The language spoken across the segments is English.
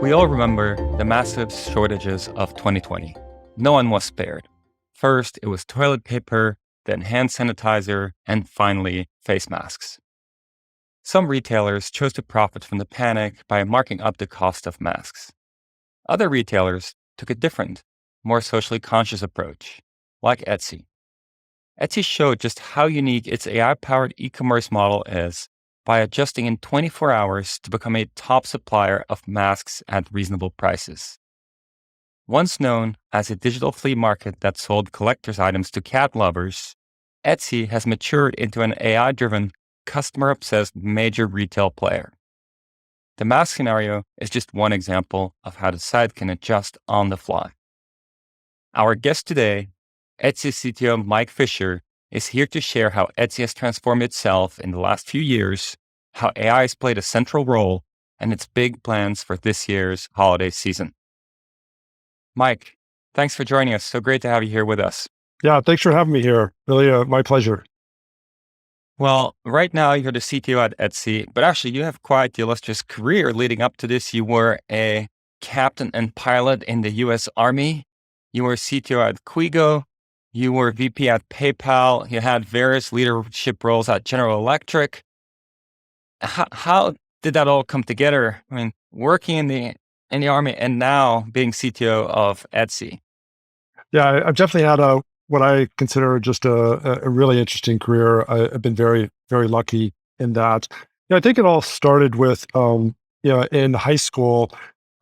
We all remember the massive shortages of 2020. No one was spared. First, it was toilet paper, then hand sanitizer, and finally, face masks. Some retailers chose to profit from the panic by marking up the cost of masks. Other retailers took a different, more socially conscious approach, like Etsy. Etsy showed just how unique its AI-powered e-commerce model is by adjusting in 24 hours to become a top supplier of masks at reasonable prices. Once known as a digital flea market that sold collector's items to cat lovers, Etsy has matured into an AI-driven, customer-obsessed major retail player. The mask scenario is just one example of how the site can adjust on the fly. Our guest today, Etsy CTO Mike Fisher, is here to share how Etsy has transformed itself in the last few years, how AI has played a central role, and its big plans for this year's holiday season. Mike, thanks for joining us. So great to have you here with us. Yeah, thanks for having me here. Really, my pleasure. Well, right now you're the CTO at Etsy, but actually you have quite the illustrious career leading up to this. You were a captain and pilot in the US Army. You were CTO at Quigo. You were VP at PayPal. You had various leadership roles at General Electric. How did that all come together? I mean, working in the Army and now being CTO of Etsy. Yeah, I've definitely had what I consider just a really interesting career. I've been very, very lucky in that. I think it all started with, in high school,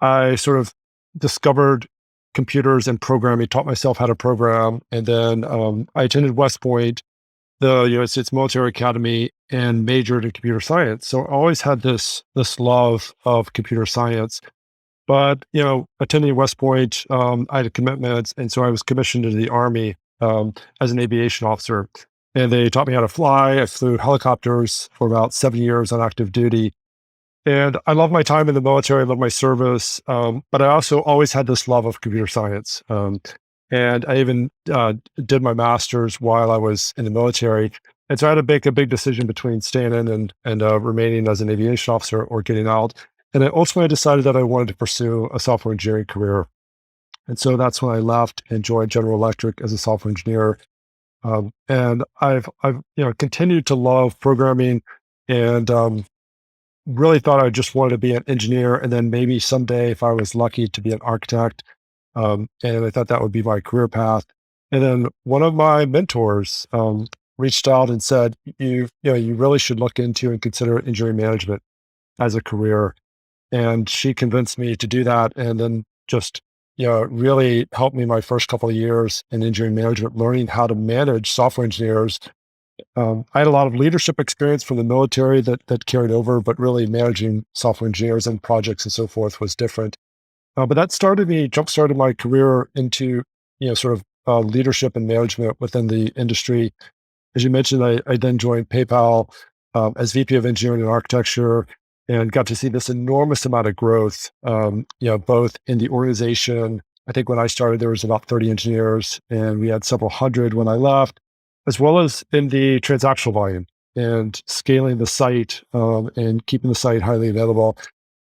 I sort of discovered computers and programming, taught myself how to program. And then I attended West Point, the United States Military Academy, and majored in computer science. So I always had this love of computer science. But, attending West Point, I had commitments. And so I was commissioned into the Army as an aviation officer. And they taught me how to fly. I flew helicopters for about 7 years on active duty. And I love my time in the military. I love my service. But I also always had this love of computer science. And I even did my master's while I was in the military. And so I had to make a big decision between staying in and remaining as an aviation officer or getting out. And I ultimately decided that I wanted to pursue a software engineering career. And so that's when I left and joined General Electric as a software engineer. And I've continued to love programming and really thought I just wanted to be an engineer, and then maybe someday, if I was lucky, to be an architect. And I thought that would be my career path. And then one of my mentors reached out and said, you really should look into and consider engineering management as a career. And she convinced me to do that, and then just really helped me my first couple of years in engineering management, learning how to manage software engineers. I had a lot of leadership experience from the military that carried over, but really managing software engineers and projects and so forth was different. But that jump-started my career into, sort of leadership and management within the industry. As you mentioned, I then joined PayPal as VP of Engineering and Architecture, and got to see this enormous amount of growth, both in the organization. I think when I started, there was about 30 engineers, and we had several hundred when I left, as well as in the transactional volume and scaling the site and keeping the site highly available.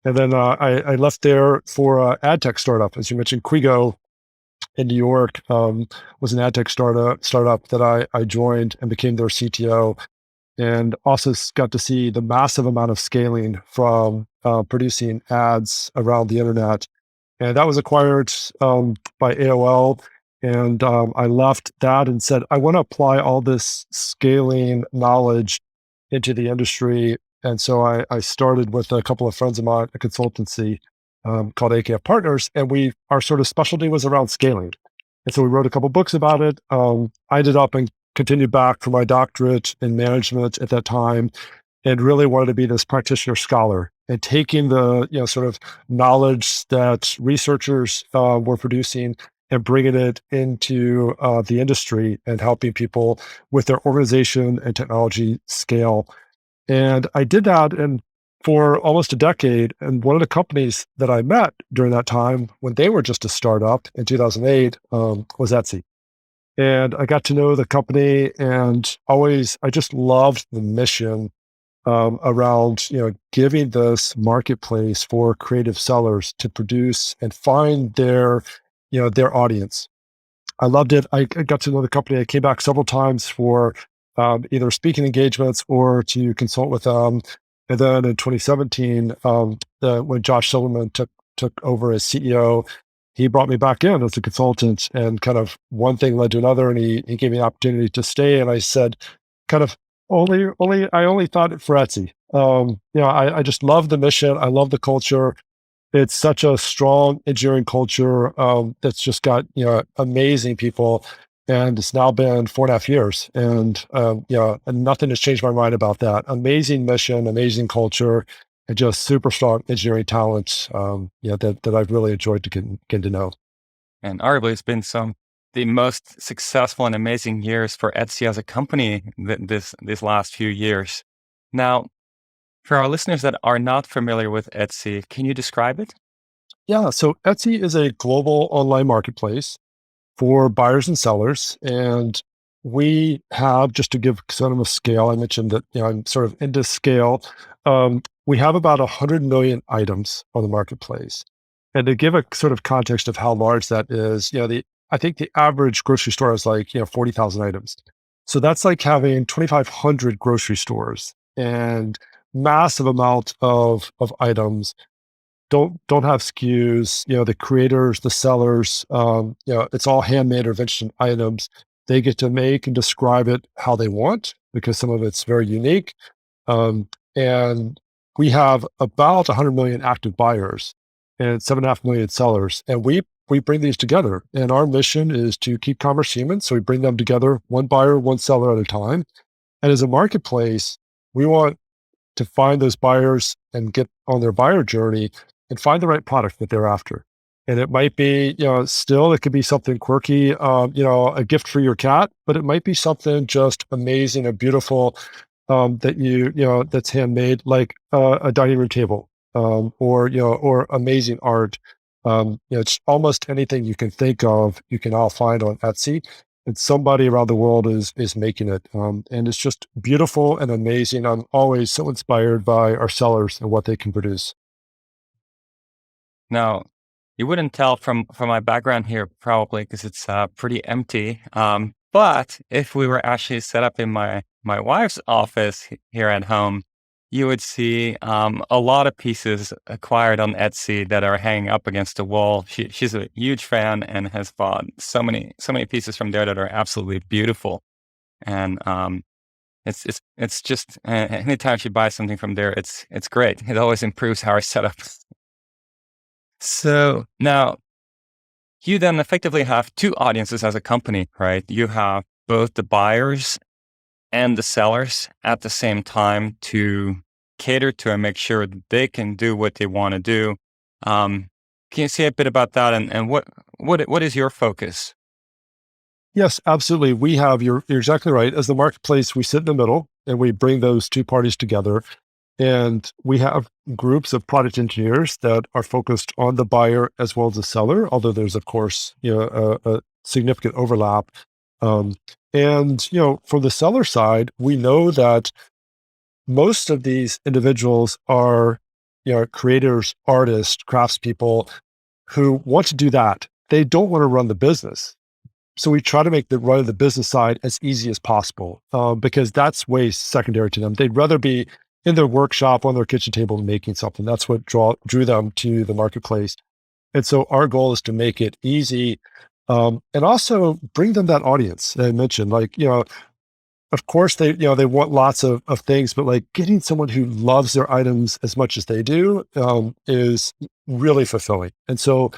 And then I left there for an ad tech startup. As you mentioned, Quigo in New York was an ad tech startup that I joined and became their CTO. And also got to see the massive amount of scaling from producing ads around the internet. And that was acquired by AOL. And I left that and said, I want to apply all this scaling knowledge into the industry. And so I started with a couple of friends of mine, a consultancy called AKF Partners. And our sort of specialty was around scaling. And so we wrote a couple books about it. I ended up and continued back for my doctorate in management at that time, and really wanted to be this practitioner scholar and taking the sort of knowledge that researchers were producing and bringing it into the industry and helping people with their organization and technology scale. And I did that for almost a decade. And one of the companies that I met during that time, when they were just a startup in 2008, was Etsy. And I got to know the company, and I just loved the mission around giving this marketplace for creative sellers to produce and find their audience. I loved it. I got to know the company. I came back several times for either speaking engagements or to consult with them. And then in 2017, when Josh Silverman took over as CEO, he brought me back in as a consultant, and kind of one thing led to another, and he gave me an opportunity to stay. And I said, kind of I only thought it for Etsy. I just love the mission. I love the culture. It's such a strong engineering culture that's just got amazing people, and it's now been 4.5 years, and nothing has changed my mind about that. Amazing mission, amazing culture, and just super strong engineering talent. That I've really enjoyed to get to know. And arguably, it's been the most successful and amazing years for Etsy as a company this last few years. Now, for our listeners that are not familiar with Etsy, can you describe it? Yeah, so Etsy is a global online marketplace for buyers and sellers. And we have, just to give sort of a scale, I mentioned that I'm sort of into scale. We have about 100 million items on the marketplace. And to give a sort of context of how large that is, I think the average grocery store has like 40,000 items. So that's like having 2,500 grocery stores and massive amount of items. Don't have SKUs. The creators, the sellers, it's all handmade or vintage items. They get to make and describe it how they want, because some of it's very unique. And we have about 100 million active buyers and 7.5 million sellers. And we bring these together. And our mission is to keep commerce human. So we bring them together, one buyer, one seller at a time. And as a marketplace, we want to find those buyers and get on their buyer journey and find the right product that they're after. And it might be, still, it could be something quirky, a gift for your cat, but it might be something just amazing and beautiful that that's handmade, like a dining room table, or amazing art. It's almost anything you can think of, you can all find on Etsy. And somebody around the world is making it, and it's just beautiful and amazing. I'm always so inspired by our sellers and what they can produce. Now, you wouldn't tell from my background here, probably because it's pretty empty. But if we were actually set up in my wife's office here at home, you would see a lot of pieces acquired on Etsy that are hanging up against the wall. She's a huge fan and has bought so many pieces from there that are absolutely beautiful. And it's just anytime she buys something from there, it's great. It always improves our setup. So now you then effectively have two audiences as a company, right? You have both the buyers and the sellers at the same time to cater to and make sure that they can do what they want to do. Can you say a bit about that, and what is your focus? Yes, absolutely. You're exactly right. As the marketplace, we sit in the middle and we bring those two parties together. And we have groups of product engineers that are focused on the buyer as well as the seller, although there's, of course, a significant overlap. And from the seller side, we know that most of these individuals are, creators, artists, craftspeople who want to do that. They don't want to run the business. So we try to make the run of the business side as easy as possible, because that's way secondary to them. They'd rather be in their workshop on their kitchen table making something. That's what drew them to the marketplace. And so our goal is to make it easy, and also bring them that audience that I mentioned. Like, of course they want lots of things, but like getting someone who loves their items as much as they do is really fulfilling. And so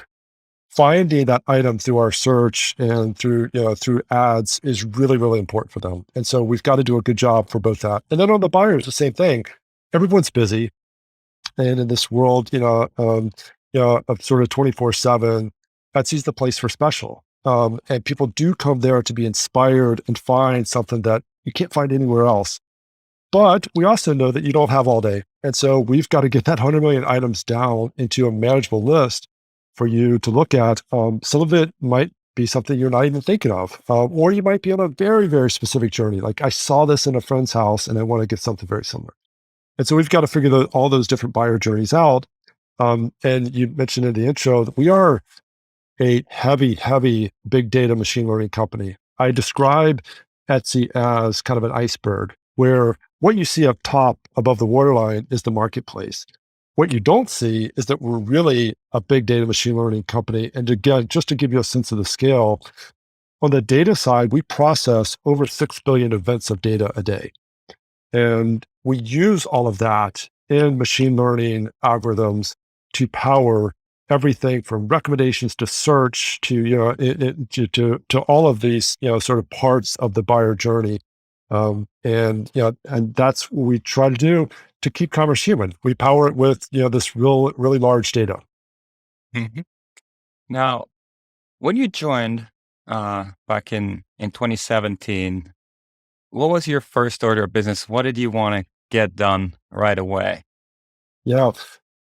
finding that item through our search and through ads is really, really important for them. And so we've got to do a good job for both that. And then on the buyers, the same thing. Everyone's busy. And in this world, of sort of 24/7, Etsy's the place for special. And people do come there to be inspired and find something that you can't find anywhere else. But we also know that you don't have all day. And so we've got to get that 100 million items down into a manageable list for you to look at. Some of it might be something you're not even thinking of, or you might be on a very, very specific journey. Like, I saw this in a friend's house and I want to get something very similar. And so we've got to figure all those different buyer journeys out. And you mentioned in the intro that we are a heavy, heavy big data machine learning company. I describe Etsy as kind of an iceberg where what you see up top above the waterline is the marketplace. What you don't see is that we're really a big data machine learning company. And again, just to give you a sense of the scale, on the data side, we process over 6 billion events of data a day. And we use all of that in machine learning algorithms to power everything from recommendations to search to, to all of these, sort of parts of the buyer journey. And that's what we try to do to keep commerce human. We power it with, this really large data. Mhm. Now, when you joined back in 2017, what was your first order of business? What did you want to get done right away? Yeah.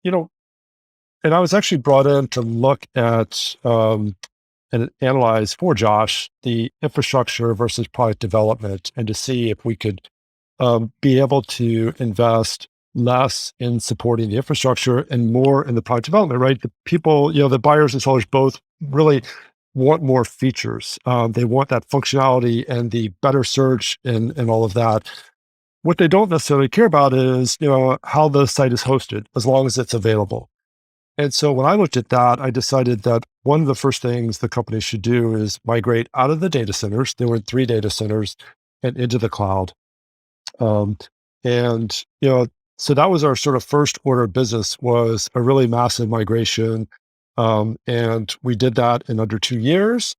You know, and I was actually brought in to look at and analyze for Josh the infrastructure versus product development and to see if we could be able to invest less in supporting the infrastructure and more in the product development, right? The people, the buyers and sellers both really want more features. They want that functionality and the better search and all of that. What they don't necessarily care about is, how the site is hosted, as long as it's available. And so when I looked at that, I decided that one of the first things the company should do is migrate out of the data centers. There were 3 data centers and into the cloud. Um, and so that was our sort of first order of business was a really massive migration. And we did that in under 2 years.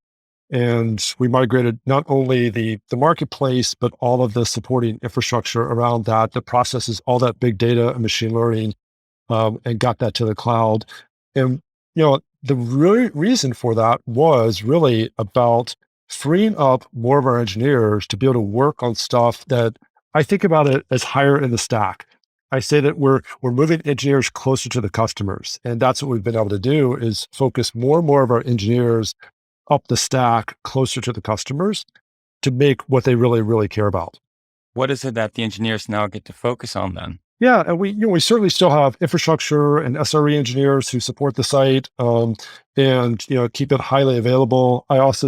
And we migrated not only the marketplace, but all of the supporting infrastructure around that, the processes, all that big data and machine learning, and got that to the cloud. And the reason for that was really about freeing up more of our engineers to be able to work on stuff that I think about it as higher in the stack. I say that we're moving engineers closer to the customers, and that's what we've been able to do is focus more and more of our engineers up the stack closer to the customers to make what they really, really care about. What is it that the engineers now get to focus on then? Yeah, and we certainly still have infrastructure and SRE engineers who support the site, and keep it highly available. I also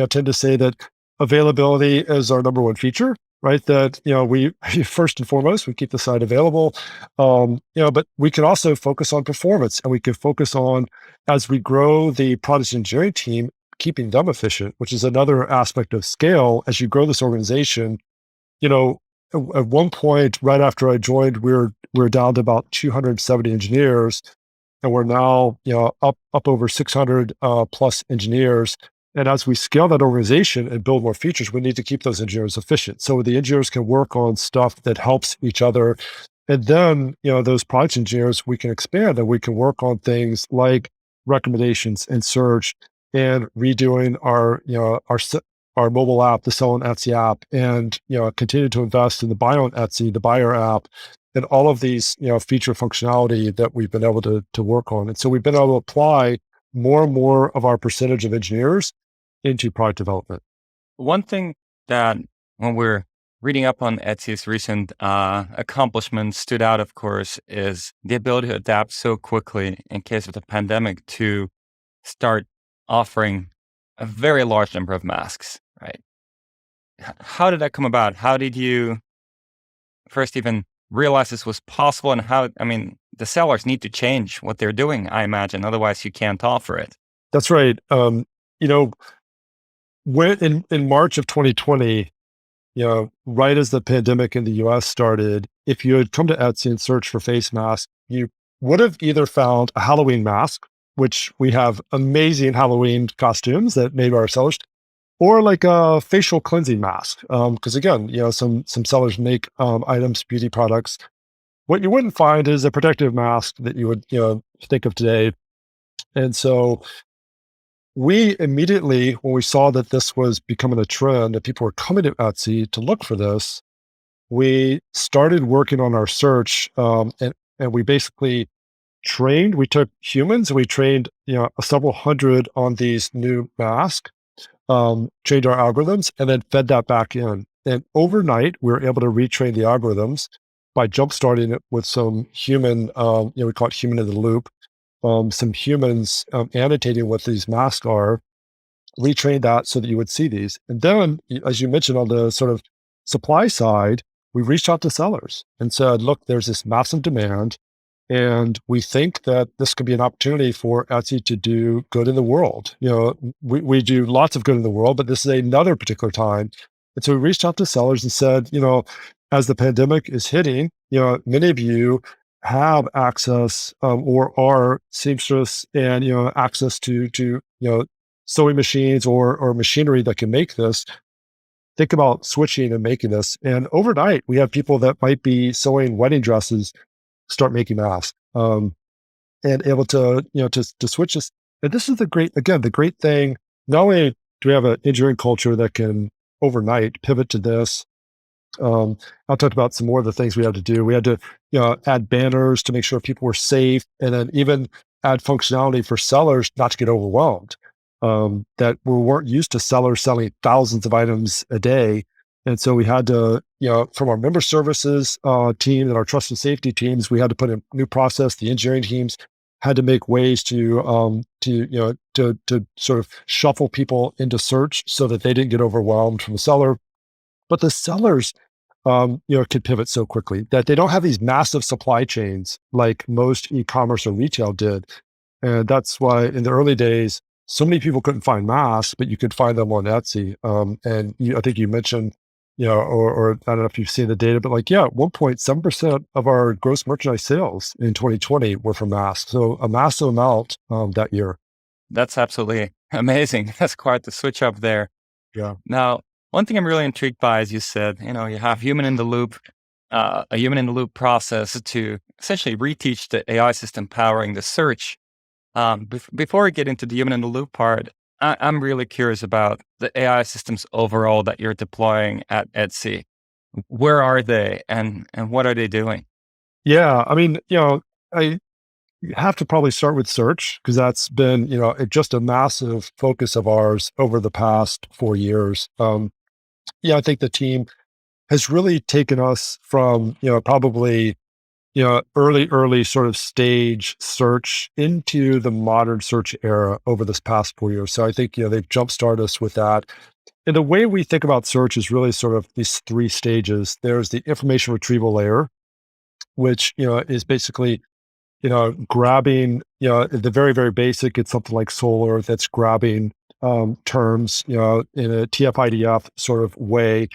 tend to say that availability is our number one feature, right? That we first and foremost we keep the site available, but we can also focus on performance, and we can focus on as we grow the product engineering team, keeping them efficient, which is another aspect of scale. As you grow this organization, you know, at one point, right after I joined, we're down to about 270 engineers, and we're now up over 600 plus engineers. And as we scale that organization and build more features, we need to keep those engineers efficient, so the engineers can work on stuff that helps each other. And then those product engineers we can expand, and we can work on things like recommendations and search and redoing our mobile app, the Sell on Etsy app, and continue to invest in the Buy on Etsy, the buyer app, and all of these feature functionality that we've been able to work on. And so we've been able to apply more and more of our percentage of engineers into product development. One thing that when we're reading up on Etsy's recent accomplishments stood out, of course, is the ability to adapt so quickly in case of the pandemic to start offering a very large number of masks, right? How did that come about? How did you first even realize this was possible? And the sellers need to change what they're doing, I imagine. Otherwise, you can't offer it. That's right. When in March of 2020, right as the pandemic in the US started, if you had come to Etsy and searched for face masks, you would have either found a Halloween mask, which we have amazing Halloween costumes that made by our sellers, or like a facial cleansing mask. Because again, some sellers make items, beauty products. What you wouldn't find is a protective mask that you would think of today. And so we immediately, when we saw that this was becoming a trend, that people were coming to Etsy to look for this, we started working on our search, and we basically trained. We took humans, we trained several hundred on these new masks, trained our algorithms, and then fed that back in. And overnight, we were able to retrain the algorithms. by jumpstarting it with some human, we call it human in the loop, some humans annotating what these masks are, retrained that so that you would see these. And then, as you mentioned, on the sort of supply side, we reached out to sellers and said, look, there's this massive demand. And we think that this could be an opportunity for Etsy to do good in the world. We do lots of good in the world, but this is another particular time. And so we reached out to sellers and said, as the pandemic is hitting, many of you have access or are seamstress and access to sewing machines or machinery that can make this. Think about switching and making this. And overnight, we have people that might be sewing wedding dresses start making masks and able to to switch this. And this is the great thing. Not only do we have an engineering culture that can overnight pivot to this. I'll talk about some more of the things we had to do. We had to add banners to make sure people were safe, and then even add functionality for sellers not to get overwhelmed. That we weren't used to sellers selling thousands of items a day. And so we had to, from our member services team and our trust and safety teams, we had to put in a new process. The engineering teams had to make ways to sort of shuffle people into search so that they didn't get overwhelmed from the seller. But the sellers, could pivot so quickly that they don't have these massive supply chains like most e-commerce or retail did. And that's why in the early days, so many people couldn't find masks, but you could find them on Etsy. I think you mentioned, or I don't know if you've seen the data, but 1.7% of our gross merchandise sales in 2020 were from masks. So a massive amount that year. That's absolutely amazing. That's quite the switch up there. Yeah. Now, one thing I'm really intrigued by is you said, you have human in the loop, a human in the loop process to essentially reteach the AI system powering the search. Before we get into the human in the loop part, I'm really curious about the AI systems overall that you're deploying at Etsy. Where are they and what are they doing? Yeah. I mean, I have to probably start with search because that's been, just a massive focus of ours over the past 4 years. I think the team has really taken us from, probably early sort of stage search into the modern search era over this past 4 years. So I think, they've jumpstarted us with that. And the way we think about search is really sort of these three stages. There's the information retrieval layer, which, is basically, grabbing, the very, very basic, it's something like Solar that's grabbing terms, in a TF-IDF sort of way.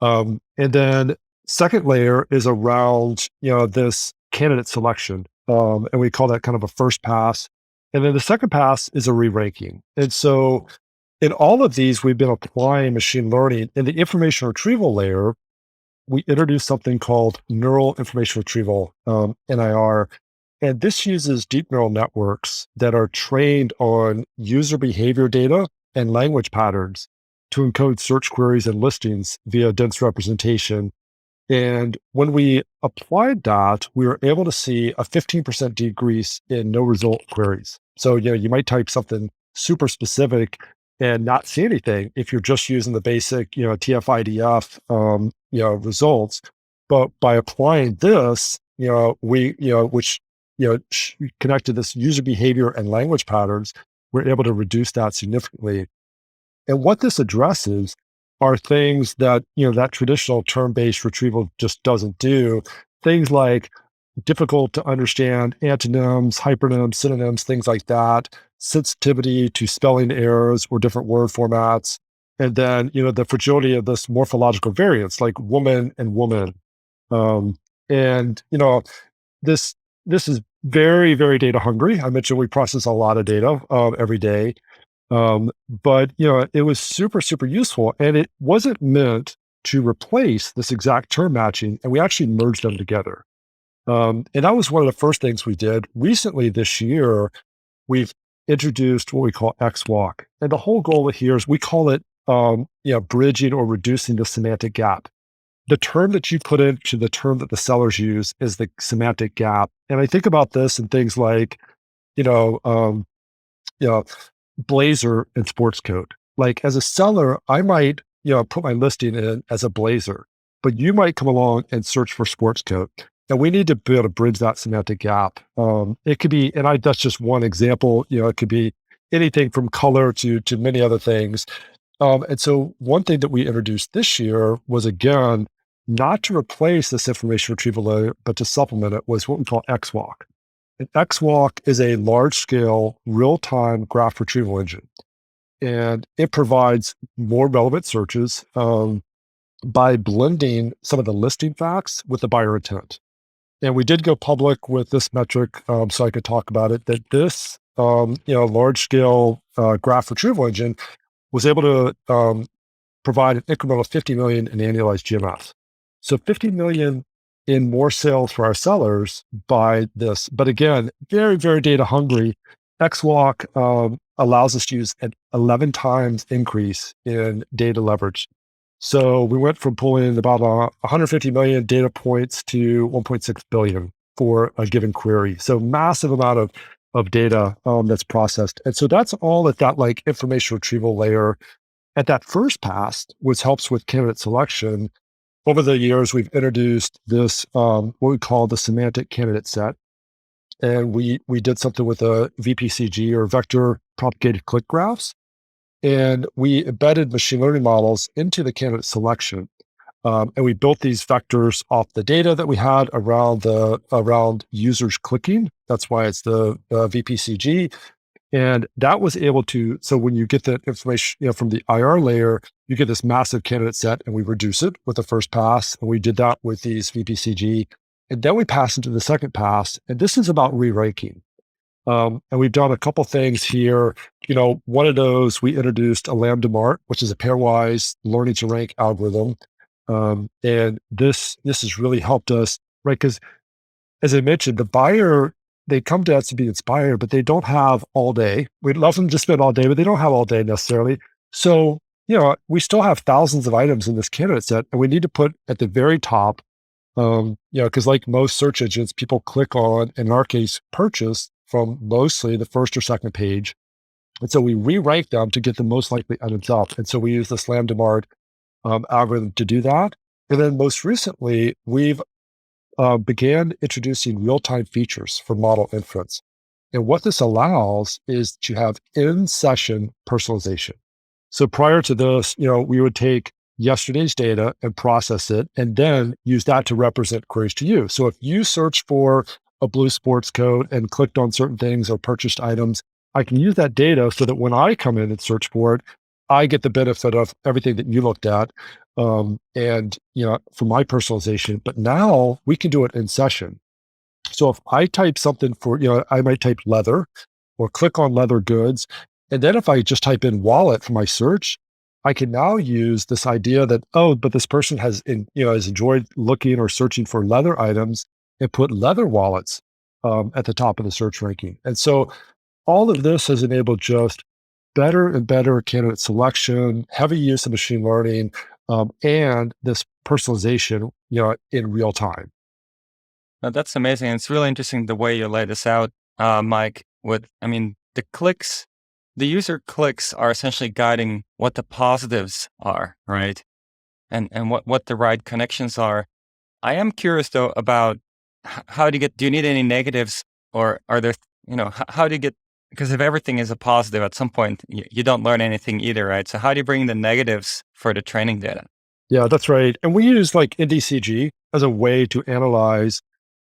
And then second layer is around, this candidate selection. And we call that kind of a first pass. And then the second pass is a re-ranking. And so in all of these, we've been applying machine learning. In the information retrieval layer, we introduced something called neural information retrieval, NIR. And this uses deep neural networks that are trained on user behavior data and language patterns to encode search queries and listings via dense representation. And when we applied that, we were able to see a 15% decrease in no result queries. So, you might type something super specific and not see anything if you're just using the basic, TF-IDF, results. But by applying this, which, connected this user behavior and language patterns, we're able to reduce that significantly. And what this addresses are things that, that traditional term-based retrieval just doesn't do. Things like difficult to understand antonyms, hypernyms, synonyms, things like that, sensitivity to spelling errors or different word formats. And then, the fragility of this morphological variance, like woman and woman. And, this is very, very data hungry. I mentioned we process a lot of data every day. But it was super, super useful, and it wasn't meant to replace this exact term matching, and we actually merged them together. And that was one of the first things we did. Recently this year, we've introduced what we call XWalk. And the whole goal here is we call it bridging or reducing the semantic gap. The term that you put into the term that the sellers use is the semantic gap. And I think about this in things like, blazer and sports coat. Like as a seller, I might, put my listing in as a blazer. but you might come along and search for sports coat. And we need to be able to bridge that semantic gap. It could be, and that's just one example. It could be anything from color to many other things. And so one thing that we introduced this year was, again, not to replace this information retrieval layer, but to supplement it, was what we call XWalk. And XWalk is a large-scale, real-time graph retrieval engine, and it provides more relevant searches by blending some of the listing facts with the buyer intent. And we did go public with this metric, so I could talk about it, that this large-scale graph retrieval engine was able to provide an incremental 50 million in annualized GMS. So 50 million in more sales for our sellers by this. But again, very, very data hungry. XWalk allows us to use an 11 times increase in data leverage. So we went from pulling about 150 million data points to 1.6 billion for a given query. So massive amount of data that's processed. And so that's all at that like information retrieval layer at that first pass, which helps with candidate selection. Over the years, we've introduced this, what we call the semantic candidate set. And we did something with a VPCG, or vector propagated click graphs. And we embedded machine learning models into the candidate selection. And we built these vectors off the data that we had around users clicking. That's why it's the VPCG. And that was able to, so when you get the information from the IR layer, you get this massive candidate set, and we reduce it with the first pass. And we did that with these VPCG. And then we pass into the second pass. And this is about re-ranking. And we've done a couple things here. One of those, we introduced a Lambda Mart, which is a pairwise learning to rank algorithm. And this has really helped us, right? Because as I mentioned, the buyer, they come to us to be inspired, but they don't have all day. We'd love them to spend all day, but they don't have all day necessarily. So, we still have thousands of items in this candidate set, and we need to put at the very top, because like most search engines, people click on, in our case, purchase from mostly the first or second page. And so we re-rank them to get the most likely items up. And so we use this Lambda Mart algorithm to do that. And then most recently, we've began introducing real-time features for model inference. And what this allows is to have in-session personalization. So prior to this, we would take yesterday's data and process it, and then use that to represent queries to you. So if you search for a blue sports coat and clicked on certain things or purchased items, I can use that data so that when I come in and search for it, I get the benefit of everything that you looked at. And for my personalization, but now we can do it in session. So if I type something for, I might type leather or click on leather goods. And then if I just type in wallet for my search, I can now use this idea that, but this person has enjoyed looking or searching for leather items, and put leather wallets at the top of the search ranking. And so all of this has enabled just better and better candidate selection, heavy use of machine learning, and this personalization, in real time. Now, that's amazing. It's really interesting the way you lay this out, Mike. The clicks, the user clicks are essentially guiding what the positives are, right? And what the right connections are. I am curious though about how do you need any negatives, or are there, how do you get, because if everything is a positive at some point, you don't learn anything either, right? So how do you bring the negatives for the training data? Yeah, that's right. And we use like NDCG as a way to analyze.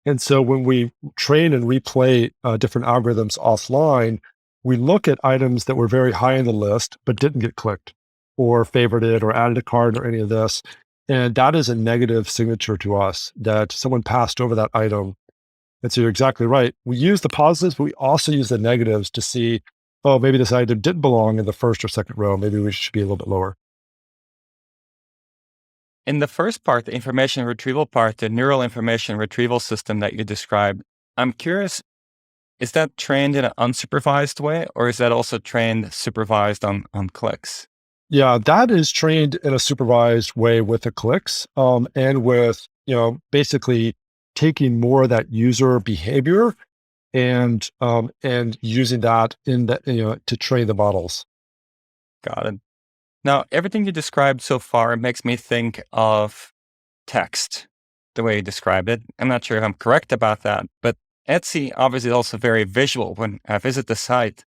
And so when we train and replay different algorithms offline, we look at items that were very high in the list, but didn't get clicked or favorited or added to cart or any of this. And that is a negative signature to us that someone passed over that item. And so you're exactly right. We use the positives, but we also use the negatives to see, maybe this item didn't belong in the first or second row. Maybe we should be a little bit lower. In the first part, the information retrieval part, the neural information retrieval system that you described, I'm curious, is that trained in an unsupervised way, or is that also trained supervised on clicks? Yeah, that is trained in a supervised way with the clicks, and with, basically taking more of that user behavior and using that in the, to train the models. Got it. Now, everything you described so far makes me think of text, the way you described it. I'm not sure if I'm correct about that, but Etsy obviously is also very visual. When I visit the site,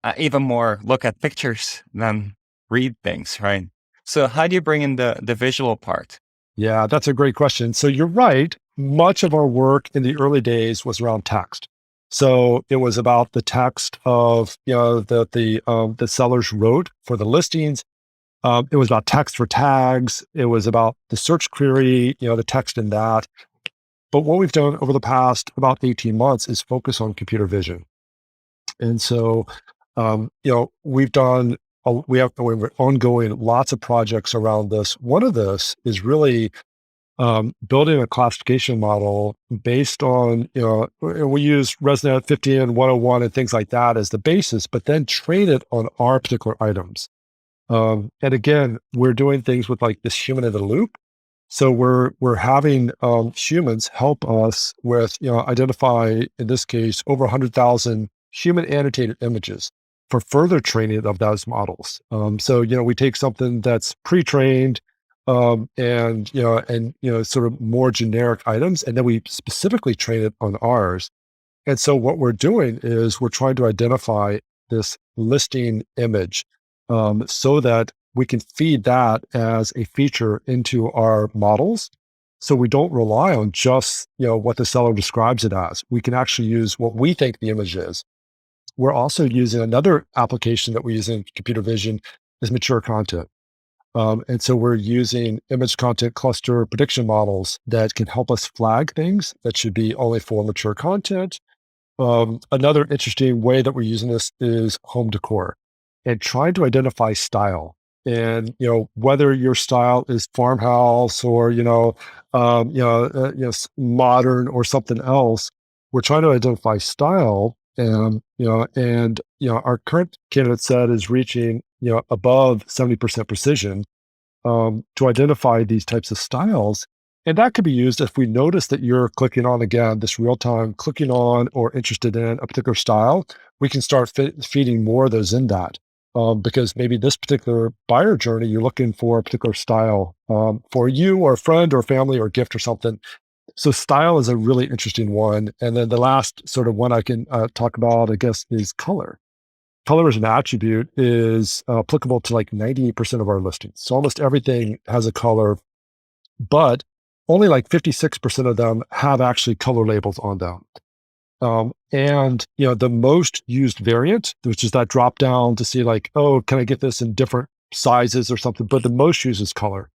I even more look at pictures than read things, right? So how do you bring in the visual part? Yeah, that's a great question. So you're right. Much of our work in the early days was around text. So it was about the text of the sellers wrote for the listings. It was about text for tags. It was about the search query, the text in that. But what we've done over the past about 18 months is focus on computer vision. And so, we're ongoing lots of projects around this. One of this is really building a classification model based on, we use ResNet 50 and 101 and things like that as the basis, but then train it on our particular items. And again, we're doing things with like this human in the loop. So we're having humans help us with identify, in this case, over 100,000 human annotated images for further training of those models. So we take something that's pre-trained and sort of more generic items, and then we specifically train it on ours. And so what we're doing is we're trying to identify this listing image so that we can feed that as a feature into our models. So we don't rely on just what the seller describes it as. We can actually use what we think the image is. We're also using another application that we use in computer vision is mature content. And so we're using image content cluster prediction models that can help us flag things that should be only for mature content. Another interesting way that we're using this is home decor and trying to identify style. And whether your style is farmhouse or modern or something else, we're trying to identify style. And our current candidate set is reaching above 70% precision to identify these types of styles. And that could be used if we notice that you're clicking on, again, this real time clicking on or interested in a particular style, we can start feeding more of those in that. Because maybe this particular buyer journey, you're looking for a particular style for you or a friend or family or gift or something. So style is a really interesting one. And then the last sort of one I can talk about, I guess, is color. Color as an attribute is applicable to like 98% of our listings. So almost everything has a color, but only like 56% of them have actually color labels on them. And the most used variant, which is that drop down to see like, oh, can I get this in different sizes or something? But the most used is color.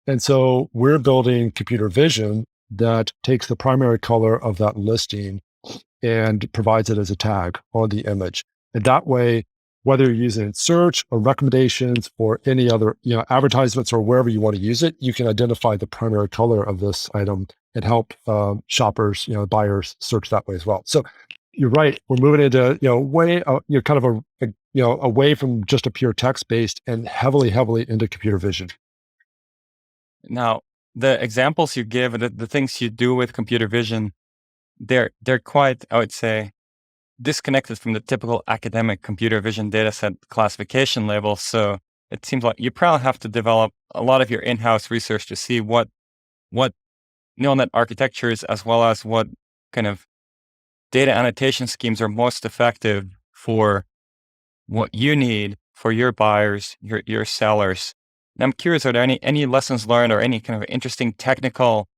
And so we're building computer vision that takes the primary color of that listing and provides it as a tag on the image. And that way, whether you're using it in search or recommendations or any other, advertisements or wherever you want to use it, you can identify the primary color of this item and help shoppers, buyers search that way as well. So you're right. We're moving into, kind of away from just a pure text based and heavily into computer vision. Now, the examples you give and the things you do with computer vision, they're quite, I would say, disconnected from the typical academic computer vision dataset classification level. So it seems like you probably have to develop a lot of your in-house research to see what neural net architectures as well as what kind of data annotation schemes are most effective for what you need for your buyers, your sellers. And I'm curious, are there any lessons learned or any kind of interesting technical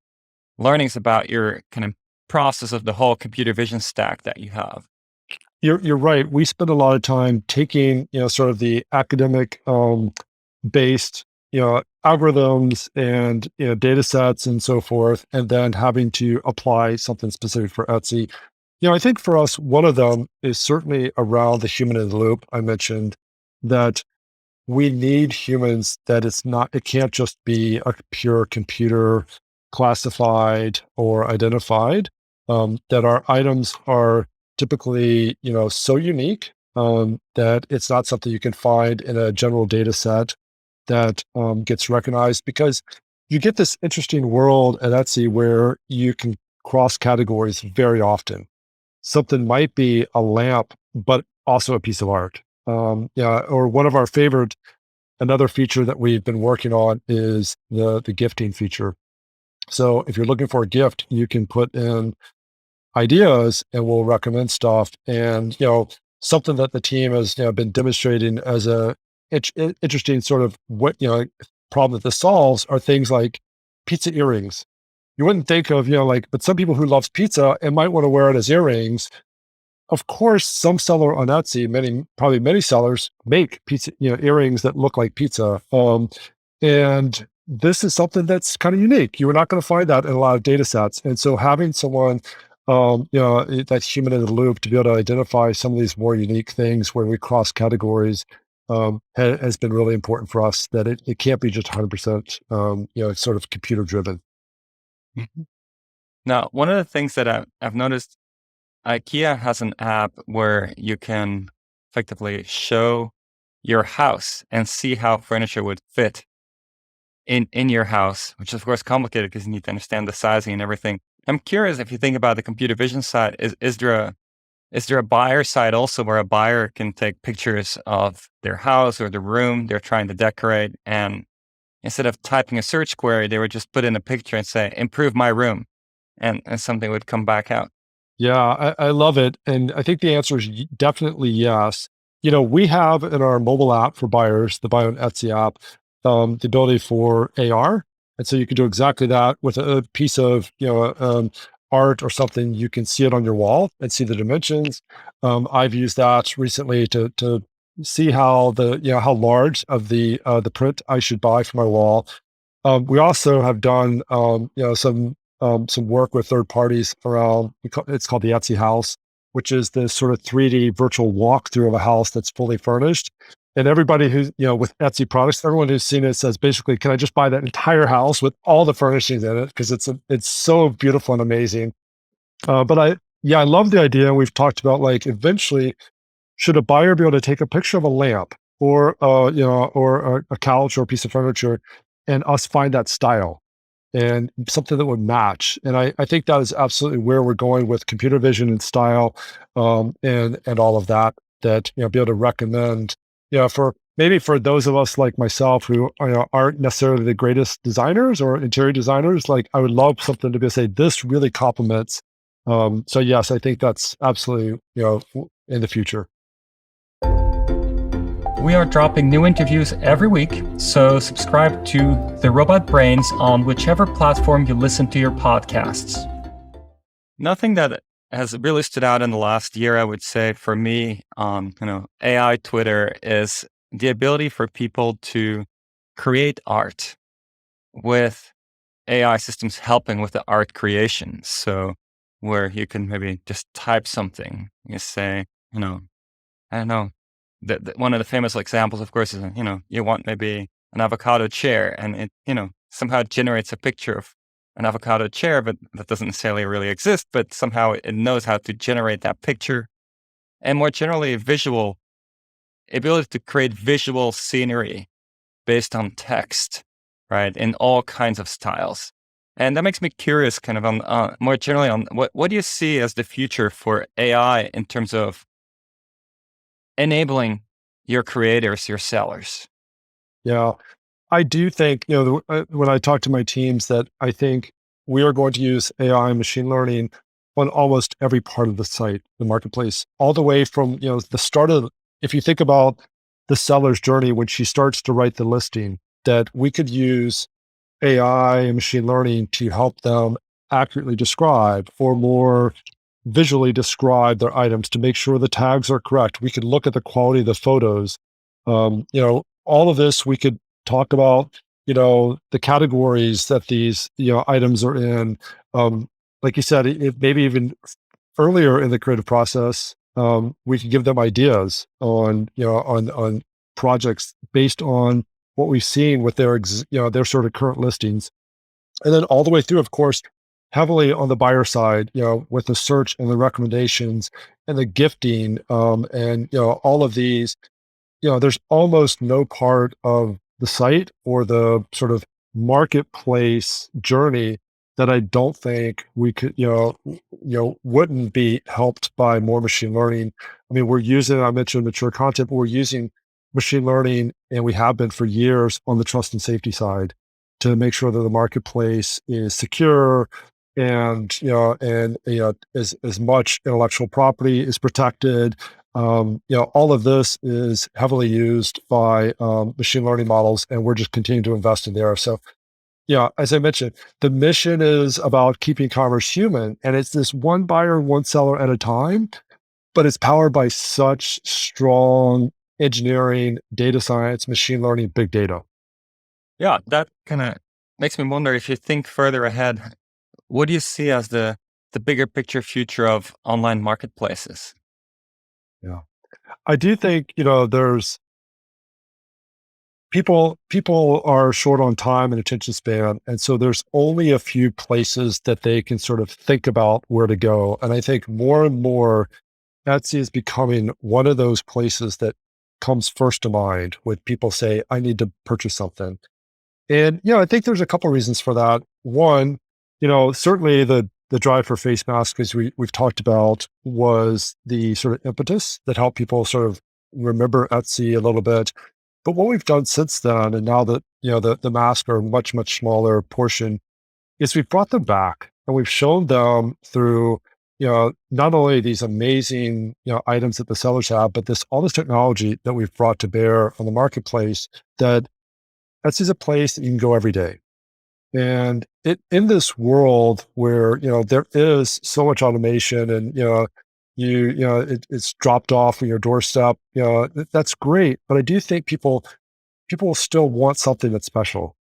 learnings about your kind of process of the whole computer vision stack that you have? You're right. We spend a lot of time taking, sort of the academic based, algorithms and data sets and so forth, and then having to apply something specific for Etsy. I think for us, one of them is certainly around the human in the loop. I mentioned that we need humans, that it can't just be a pure computer classified or identified, that our items are typically, so unique that it's not something you can find in a general data set that gets recognized, because you get this interesting world at Etsy where you can cross categories very often. Something might be a lamp, but also a piece of art. Or one of our favorite, another feature that we've been working on is the gifting feature. So if you're looking for a gift, you can put in ideas and we'll recommend stuff. And, something that the team has, been demonstrating as a interesting sort of what, problem that this solves are things like pizza earrings. You wouldn't think of, but some people who loves pizza and might want to wear it as earrings. Of course, some seller on Etsy, probably many sellers make pizza, earrings that look like pizza. And this is something that's kind of unique. You're not going to find that in a lot of data sets. And so having someone, that's human in the loop to be able to identify some of these more unique things where we cross categories has been really important for us, that it can't be just 100%, sort of computer driven. Mhm. Now, one of the things that I've noticed, IKEA has an app where you can effectively show your house and see how furniture would fit in your house, which is of course complicated because you need to understand the sizing and everything. I'm curious if you think about the computer vision side, is there a buyer side also where a buyer can take pictures of their house or the room they're trying to decorate, and instead of typing a search query, they would just put in a picture and say, improve my room, and something would come back out. Yeah, I love it. And I think the answer is definitely yes. We have in our mobile app for buyers, the Buy on Etsy app, the ability for AR. And so you can do exactly that with a piece of, art or something. You can see it on your wall and see the dimensions. I've used that recently to see how how large of the print I should buy for my wall. We also have done, some work with third parties around. It's called the Etsy House, which is this sort of 3D virtual walkthrough of a house that's fully furnished. And everybody who's with Etsy products, everyone who's seen it says basically, can I just buy that entire house with all the furnishings in it? Because it's so beautiful and amazing. But I love the idea. We've talked about like eventually, should a buyer be able to take a picture of a lamp or or a couch or a piece of furniture, and us find that style and something that would match. And I think that is absolutely where we're going with computer vision and style, and all of that. That be able to recommend, for maybe for those of us like myself who aren't necessarily the greatest designers or interior designers. Like I would love something to be able to say this really complements. So yes, I think that's absolutely in the future. We are dropping new interviews every week, so subscribe to The Robot Brains on whichever platform you listen to your podcasts. Nothing that has really stood out in the last year, I would say, for me on AI Twitter is the ability for people to create art with AI systems helping with the art creation. So where you can maybe just type something, you say, I don't know. One of the famous examples, of course, is you want maybe an avocado chair, and it somehow generates a picture of an avocado chair, but that doesn't necessarily really exist. But somehow it knows how to generate that picture, and more generally, visual ability to create visual scenery based on text, right, in all kinds of styles. And that makes me curious, kind of on more generally on what do you see as the future for AI in terms of enabling your creators, your sellers. Yeah. I do think, when I talk to my teams, that I think we are going to use AI and machine learning on almost every part of the site, the marketplace, all the way from, the start of, if you think about the seller's journey, when she starts to write the listing, that we could use AI and machine learning to help them accurately describe or more visually describe their items to make sure the tags are correct. We could look at the quality of the photos. All of this we could talk about, the categories that these, items are in. Like you said, maybe even earlier in the creative process, we could give them ideas on, on projects based on what we've seen with their sort of current listings. And then all the way through, of course, heavily on the buyer side, with the search and the recommendations and the gifting, and all of these, there's almost no part of the site or the sort of marketplace journey that I don't think we could, wouldn't be helped by more machine learning. I mean, I mentioned mature content, but we're using machine learning, and we have been for years on the trust and safety side. to make sure that the marketplace is secure and as much intellectual property is protected. All of this is heavily used by machine learning models, and we're just continuing to invest in there. So, yeah, as I mentioned, the mission is about keeping commerce human, and it's this one buyer, one seller at a time, but it's powered by such strong engineering, data science, machine learning, big data. Yeah, that kind of makes me wonder if you think further ahead, what do you see as the bigger picture future of online marketplaces? Yeah. I do think, there's people are short on time and attention span, and so there's only a few places that they can sort of think about where to go. And I think more and more Etsy is becoming one of those places that comes first to mind when people say, I need to purchase something. And I think there's a couple reasons for that. One, certainly the drive for face masks, as we've talked about, was the sort of impetus that helped people sort of remember Etsy a little bit. But what we've done since then, and now that the masks are a much, much smaller portion, is we've brought them back and we've shown them through not only these amazing items that the sellers have, but all this technology that we've brought to bear on the marketplace, that Etsy's a place that you can go every day. And in this world where there is so much automation, and it's dropped off on your doorstep, that's great. But I do think people still want something that's special,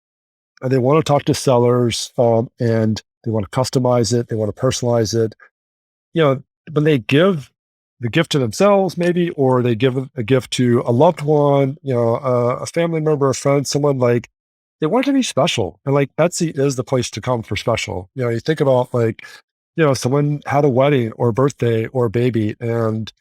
and they want to talk to sellers, and they want to customize it, they want to personalize it. When they give the gift to themselves, maybe, or they give a gift to a loved one, a family member, a friend, someone, like, they want it to be special. And like Etsy is the place to come for special. You think about, like, someone had a wedding or a birthday or a baby, and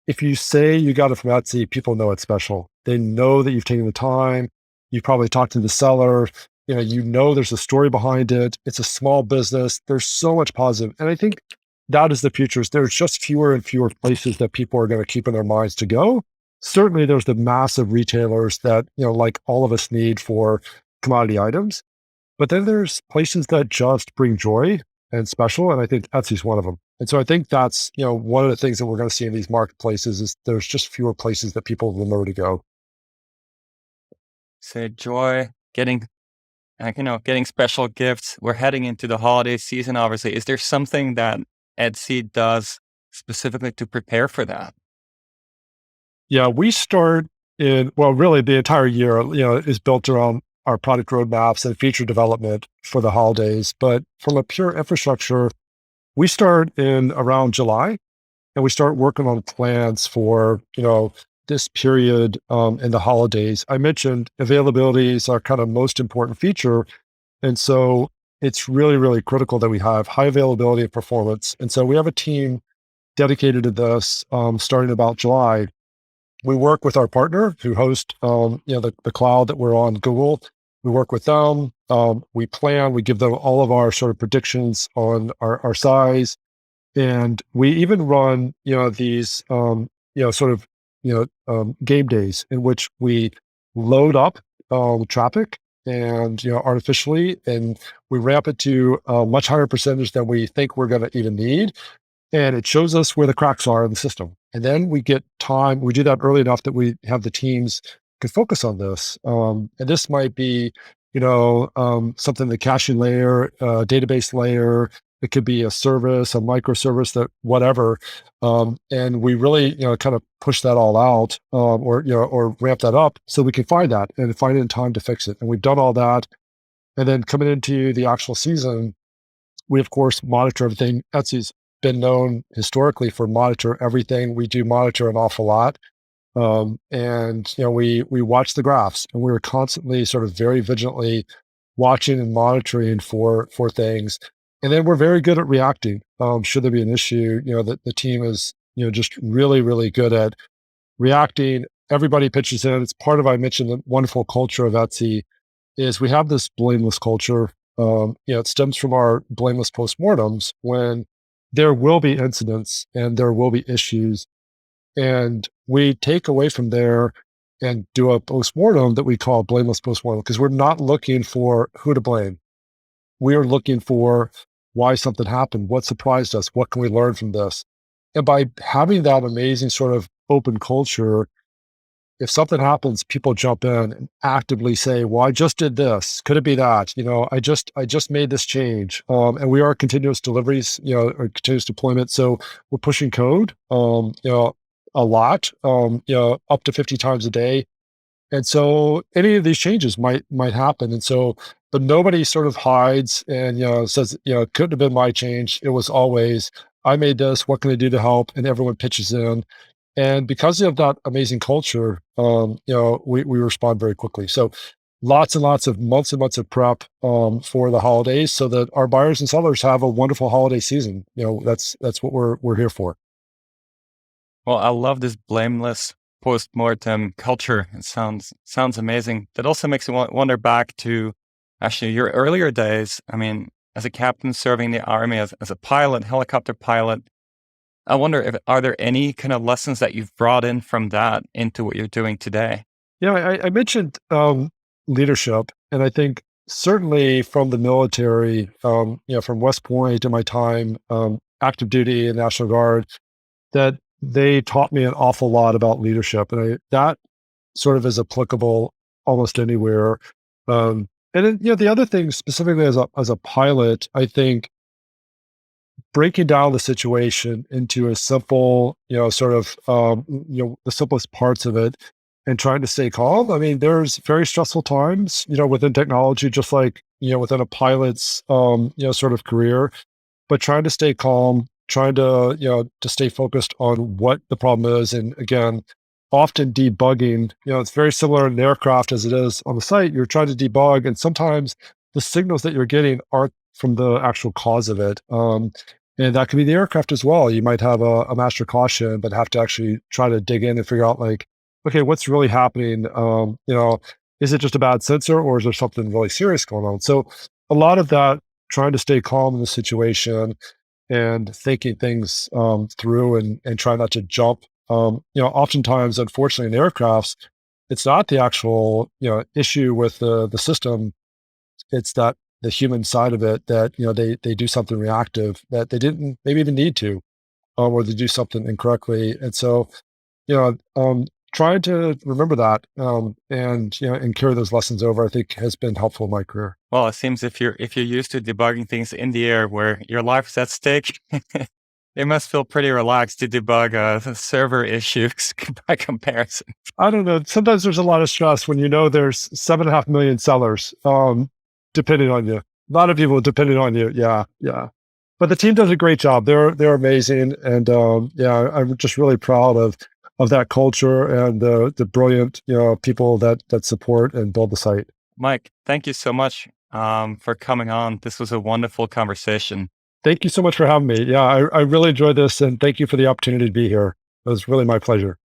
if you say you got it from Etsy, people know it's special. They know that you've taken the time. You probably talked to the seller. There's a story behind it. It's a small business. There's so much positive. And I think that is the future. There's just fewer and fewer places that people are going to keep in their minds to go. Certainly, there's the massive retailers that, like all of us, need for commodity items. But then there's places that just bring joy and special. And I think Etsy's one of them. And so I think that's, one of the things that we're going to see in these marketplaces is there's just fewer places that people remember to go. Say joy, getting special gifts. We're heading into the holiday season, obviously. Is there something that Etsy does specifically to prepare for that? Yeah, we start really the entire year, is built around our product roadmaps and feature development for the holidays. But from a pure infrastructure, we start in around July, and we start working on plans for, this period in the holidays. I mentioned availability is our kind of most important feature. And so it's really, really critical that we have high availability of performance. And so we have a team dedicated to this, starting about July. We work with our partner who host, the cloud that we're on, Google. We work with them. We plan, we give them all of our sort of predictions on our size. And we even run, these, game days in which we load up traffic and, artificially, and we ramp it to a much higher percentage than we think we're going to even need. And it shows us where the cracks are in the system. And then we get time. We do that early enough that we have the teams can focus on this. And this might be, something the caching layer, database layer. It could be a service, a microservice, that whatever. And we really, kind of push that all out, or ramp that up so we can find that and find it in time to fix it. And we've done all that. And then coming into the actual season, we of course monitor everything. Etsy's been known historically for monitor everything. We do monitor an awful lot. And we watch the graphs, and we're constantly sort of very vigilantly watching and monitoring for things. And then we're very good at reacting. Should there be an issue, that the team is, just really, really good at reacting. Everybody pitches in. It's part of, I mentioned, the wonderful culture of Etsy is we have this blameless culture. It stems from our blameless postmortems, when there will be incidents and there will be issues. And we take away from there and do a postmortem that we call blameless postmortem, because we're not looking for who to blame. We are looking for why something happened, what surprised us, what can we learn from this? And by having that amazing sort of open culture, if something happens, people jump in and actively say, "Well, I just did this. Could it be that? I just made this change." And we are continuous deliveries, or continuous deployment. So we're pushing code, a lot, up to 50 times a day. And so any of these changes might happen. And so, but nobody sort of hides and says, it couldn't have been my change. It was always, I made this. What can I do to help? And everyone pitches in. And because of that amazing culture, we respond very quickly. So lots and lots of months and months of prep for the holidays, so that our buyers and sellers have a wonderful holiday season. That's what we're here for. Well, I love this blameless post-mortem culture. It sounds amazing. That also makes me wonder back to actually your earlier days. I mean, as a captain serving the army, as a pilot, helicopter pilot, I wonder if are there any kind of lessons that you've brought in from that into what you're doing today? Yeah, I mentioned leadership, and I think certainly from the military, from West Point to my time, active duty and National Guard, that they taught me an awful lot about leadership, and that sort of is applicable almost anywhere. And then, the other thing specifically as a pilot, I think breaking down the situation into a simple, sort of, the simplest parts of it, and trying to stay calm. I mean, there's very stressful times, within technology, just like, within a pilot's, sort of career, but trying to stay calm, trying to, to stay focused on what the problem is. And again, often debugging, it's very similar in the aircraft as it is on the site. You're trying to debug, and sometimes the signals that you're getting aren't from the actual cause of it. And that could be the aircraft as well. You might have a master caution, but have to actually try to dig in and figure out, like, okay, what's really happening? Is it just a bad sensor, or is there something really serious going on? So a lot of that, trying to stay calm in the situation and thinking things through, and try not to jump. Oftentimes, unfortunately, in aircrafts, it's not the actual issue with the system. It's that the human side of it, that they do something reactive that they didn't maybe even need to, or they do something incorrectly. And so trying to remember that, and carry those lessons over, I think has been helpful in my career. Well, it seems if you're used to debugging things in the air where your life is at stake, it must feel pretty relaxed to debug server issues by comparison. I don't know. Sometimes there's a lot of stress when there's 7.5 million sellers depending on you. A lot of people depending on you. Yeah, yeah. But the team does a great job. They're amazing, and I'm just really proud of that culture and the brilliant people that support and build the site. Mike, thank you so much for coming on. This was a wonderful conversation. Thank you so much for having me. Yeah, I really enjoyed this, and thank you for the opportunity to be here. It was really my pleasure.